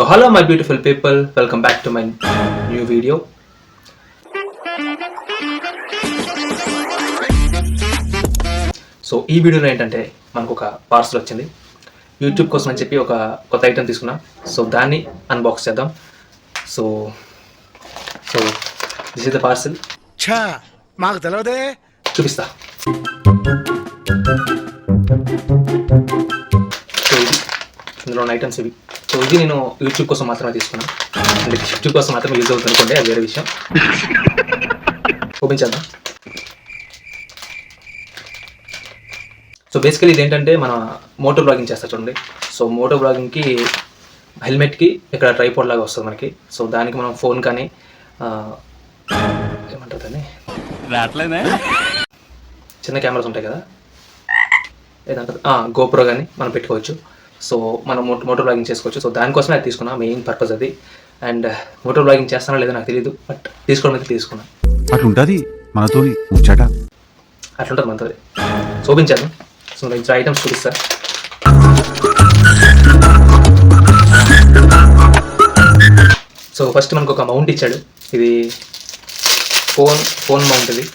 hello my beautiful people, welcome back to my new video. So ఈ వీడియోలో ఏంటంటే మనకు ఒక పార్సల్ వచ్చింది. యూట్యూబ్ కోసం అని చెప్పి ఒక కొత్త ఐటెం తీసుకున్నా. సో దాన్ని అన్బాక్స్ చేద్దాం. So so this is the parcel. మాకు తెలియదే, చూపిస్తా. సో ఇది ఇందులో ఉన్న ఐటమ్స్ ఇవి. సో ఇది నేను యూట్యూబ్ కోసం మాత్రమే తీసుకున్నాను. అంటే యూట్యూబ్ కోసం మాత్రమే యూజ్ అవుతుంది అనుకోండి, అది వేరే విషయం. ఓపెన్ చేద్దాం. సో బేసికలీ ఇది ఏంటంటే మన మోటో బ్లాగింగ్ చేస్తారు చూడండి. సో మోటో బ్లాగింగ్కి హెల్మెట్కి ఇక్కడ ట్రైపోర్డ్ లాగా వస్తుంది మనకి. సో దానికి మనం ఫోన్ కానీ ఏమంటారు దాన్ని, చిన్న కెమెరాస్ ఉంటాయి కదా, ఏదంటారు గోప్రో కానీ మనం పెట్టుకోవచ్చు. సో మనం మోటో బ్లాగింగ్ చేసుకోవచ్చు. సో దానికోసమే అది తీసుకున్నా, మెయిన్ పర్పస్ అది. అండ్ మోటో బ్లాగింగ్ చేస్తానో లేదో నాకు తెలియదు, బట్ తీసుకోవడం అయితే తీసుకున్నా. అట్లుంటుంది మనతో ముచ్చట, అట్లుంటుంది మనతో. సో ఓపెన్ చేద్దాం. సో నేను ఐటమ్స్ చూపిస్తా. సో ఫస్ట్ మనకు ఒక మౌంట్ ఇచ్చాడు. ఇది ఫోన్ మౌంట్ ఇది.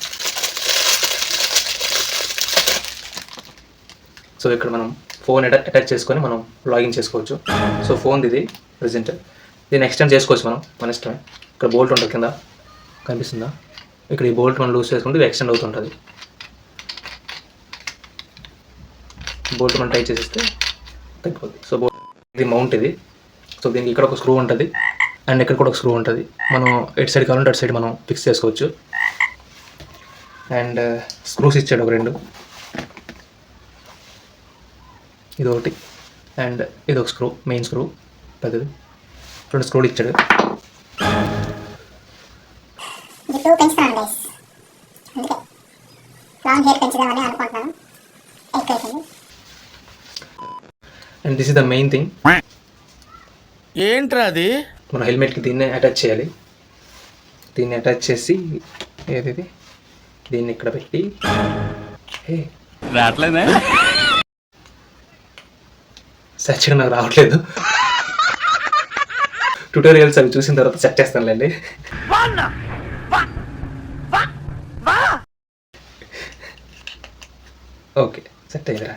సో ఇక్కడ మనం ఫోన్ అటాచ్ చేసుకొని మనం లాగిన్ చేసుకోవచ్చు. సో ఫోన్ ఇది ప్రెజెంట్. దీన్ని ఎక్స్టెండ్ చేసుకోవచ్చు మన ఇష్టమే. ఇక్కడ బోల్ట్ ఉంటుంది కింద, కనిపిస్తుందా? ఇక్కడ ఈ బోల్ట్ మనం లూజ్ చేసుకుంటే ఇది ఎక్స్టెండ్ అవుతుంటుంది. బోల్ట్ మనం టైట్ చేసేస్తే తగ్గిపోతుంది. సో ఇది మౌంట్ ఇది. సో దీనికి ఇక్కడ ఒక స్క్రూ ఉంటుంది అండ్ ఇక్కడ కూడా ఒక స్క్రూ ఉంటుంది. మనం ఎటు సైడ్ కావాలంటే అటు సైడ్ మనం ఫిక్స్ చేసుకోవచ్చు. అండ్ స్క్రూస్ ఇచ్చాడు ఒక 2, ఇది ఒకటి అండ్ ఇది ఒక స్క్రూ, మెయిన్ స్క్రూ పెద్దది. 2 స్క్రూలు ఇచ్చాడు. And this is the main thing. ఏంట్రా అది? మన హెల్మెట్కి దీన్ని అటాచ్ చేయాలి. దీన్ని అటాచ్ చేసి ఏది దీన్ని ఇక్కడ పెట్టి సెట్ చేయడం నాకు రావట్లేదు. ట్యూటోరియల్స్ అవి చూసిన తర్వాత సెట్ చేస్తానులేండి. ఓకే, సెట్ అయ్యిందిరా.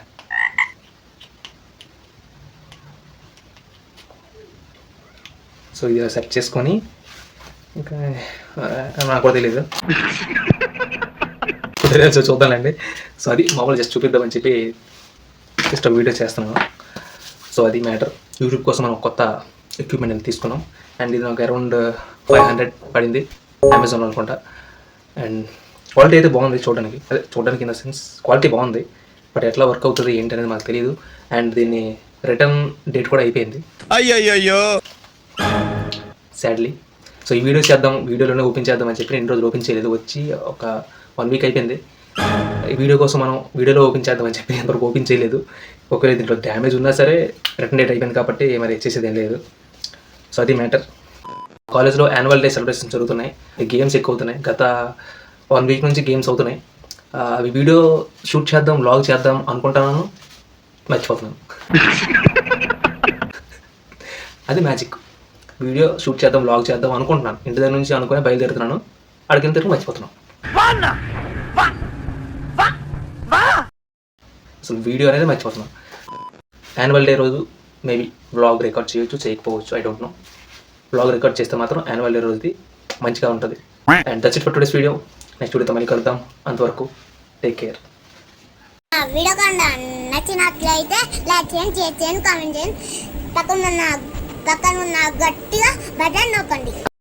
సో ఇది సెట్ చేసుకొని ఇంకా నాకు కూడా తెలీదు, ట్యూటోరియల్స్ చూద్దాంలేండి. సో అది మామూలు జస్ట్ చూపిద్దామని చెప్పి జస్ట్ వీడియో చేస్తున్నాను. సో అది మ్యాటర్. యూట్యూబ్ కోసం మనం కొత్త ఎక్విప్మెంట్ అని తీసుకున్నాం. అండ్ ఇది నాకు అరౌండ్ 500 పడింది అమెజాన్ అనుకుంటా. అండ్ క్వాలిటీ అయితే బాగుంది చూడడానికి. అదే చూడడానికి ఇన్ ద సెన్స్ క్వాలిటీ బాగుంది, బట్ ఎట్లా వర్క్ అవుతుంది ఏంటి అనేది మాకు తెలియదు. అండ్ దీన్ని రిటర్న్ డేట్ కూడా అయిపోయింది, అయ్యో సాడ్లీ. సో ఈ వీడియోలోనే ఓపెన్ చేద్దాం అని చెప్పి నేను రోజులు ఓపెన్ చేయలేదు. వచ్చి ఒక 1 వీక్ అయిపోయింది. ఈ వీడియో కోసం మనం వీడియోలో ఓపెన్ చేద్దామని చెప్పి ఎంతవరకు ఓపెన్ చేయలేదు. ఒకవేళ దీంట్లో డ్యామేజ్ ఉన్నా సరే రిటర్న్ డేట్ అయిపోయింది కాబట్టి మరి చేసేది ఏం లేదు. సో అది మ్యాటర్. కాలేజ్లో యాన్యువల్ డే సెలబ్రేషన్స్ జరుగుతున్నాయి, గేమ్స్ ఎక్కువ అవుతున్నాయి. గత 1 వీక్ నుంచి గేమ్స్ అవుతున్నాయి. అవి వీడియో షూట్ చేద్దాం, వ్లాగ్ చేద్దాం అనుకుంటున్నాను, మర్చిపోతున్నాను. అది మ్యాజిక్. వీడియో షూట్ చేద్దాం, వ్లాగ్ చేద్దాం అనుకుంటున్నాను, ఇంటి దగ్గర నుంచి అనుకుని బయలుదేరుతున్నాను, అడిగిన తిరిగి మర్చిపోతున్నాను. అసలు వీడియో అనేది మర్చిపోతున్నాను. యాన్యువల్ డే రోజు మేబీ వ్లాగ్ రికార్డ్ చేయొచ్చు, చేయకపోవచ్చు, I don't know. Vlog record చేస్తే మాత్రం యాన్యువల్ డే రోజుది మంచిగా ఉంటుంది. And that's it for today's video. Next వీడియోతో మళ్ళీ కలుద్దాం. అంతవరకు టేక్ కేర్. వీడియో కనుక నచ్చినట్లయితే లైక్ చేయండి, షేర్ చేయండి, కామెంట్ చేయండి. పక్కన ఉన్న గట్టిగా బటన్ నొక్కండి.